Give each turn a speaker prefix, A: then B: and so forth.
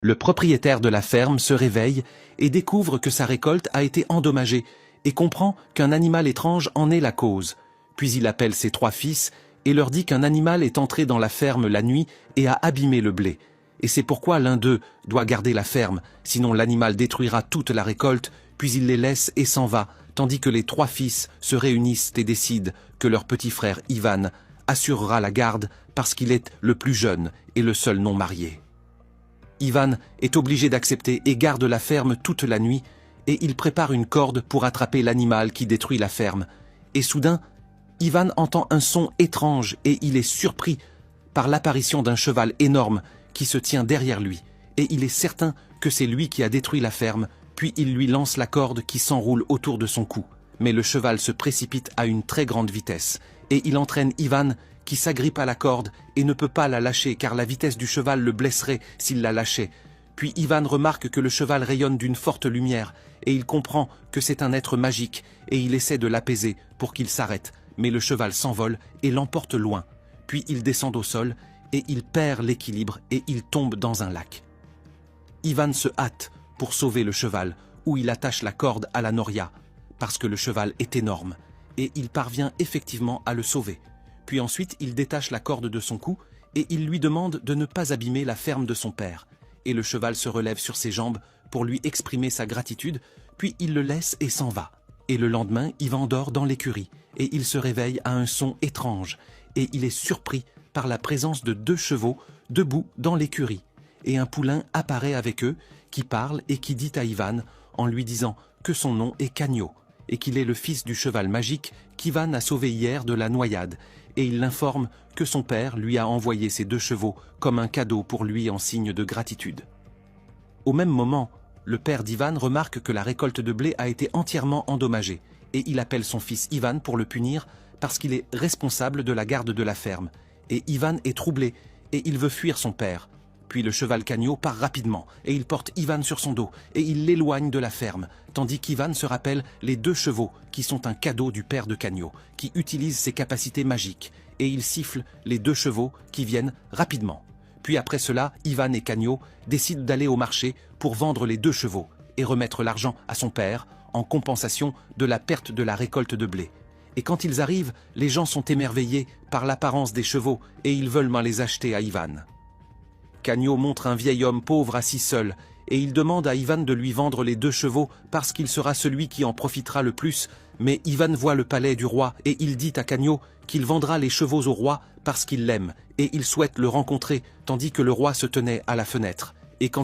A: Le propriétaire de la ferme se réveille et découvre que sa récolte a été endommagée et comprend qu'un animal étrange en est la cause. Puis il appelle ses 3 fils et leur dit qu'un animal est entré dans la ferme la nuit et a abîmé le blé. Et c'est pourquoi l'un d'eux doit garder la ferme, sinon l'animal détruira toute la récolte, puis il les laisse et s'en va, tandis que les 3 fils se réunissent et décident que leur petit frère Ivan assurera la garde parce qu'il est le plus jeune et le seul non marié. Ivan est obligé d'accepter et garde la ferme toute la nuit, et il prépare une corde pour attraper l'animal qui détruit la ferme. Et soudain, Ivan entend un son étrange et il est surpris par l'apparition d'un cheval énorme qui se tient derrière lui, et il est certain que c'est lui qui a détruit la ferme, puis il lui lance la corde qui s'enroule autour de son cou. Mais le cheval se précipite à une très grande vitesse, et il entraîne Ivan qui s'agrippe à la corde et ne peut pas la lâcher car la vitesse du cheval le blesserait s'il la lâchait. Puis Ivan remarque que le cheval rayonne d'une forte lumière et il comprend que c'est un être magique et il essaie de l'apaiser pour qu'il s'arrête, mais le cheval s'envole et l'emporte loin. Puis il descend au sol et il perd l'équilibre et il tombe dans un lac. Ivan se hâte pour sauver le cheval, où il attache la corde à la noria, parce que le cheval est énorme, et il parvient effectivement à le sauver. Puis ensuite, il détache la corde de son cou et il lui demande de ne pas abîmer la ferme de son père. Et le cheval se relève sur ses jambes pour lui exprimer sa gratitude, puis il le laisse et s'en va. Et le lendemain, Ivan dort dans l'écurie et il se réveille à un son étrange et il est surpris par la présence de 2 chevaux debout dans l'écurie. Et un poulain apparaît avec eux qui parle et qui dit à Ivan en lui disant que son nom est Cagno et qu'il est le fils du cheval magique qu'Ivan a sauvé hier de la noyade, et il l'informe que son père lui a envoyé ces 2 chevaux comme un cadeau pour lui en signe de gratitude. Au même moment, le père d'Ivan remarque que la récolte de blé a été entièrement endommagée, et il appelle son fils Ivan pour le punir parce qu'il est responsable de la garde de la ferme, et Ivan est troublé et il veut fuir son père. Puis le cheval Cagno part rapidement et il porte Ivan sur son dos et il l'éloigne de la ferme, tandis qu'Ivan se rappelle les 2 chevaux qui sont un cadeau du père de Cagno, qui utilise ses capacités magiques, et il siffle les 2 chevaux qui viennent rapidement. Puis après cela, Ivan et Cagno décident d'aller au marché pour vendre les 2 chevaux et remettre l'argent à son père en compensation de la perte de la récolte de blé. Et quand ils arrivent, les gens sont émerveillés par l'apparence des chevaux et ils veulent m'en les acheter à Ivan. Cagno montre un vieil homme pauvre assis seul, et il demande à Ivan de lui vendre les 2 chevaux parce qu'il sera celui qui en profitera le plus, mais Ivan voit le palais du roi et il dit à Cagno qu'il vendra les chevaux au roi parce qu'il l'aime, et il souhaite le rencontrer, tandis que le roi se tenait à la fenêtre. Et quand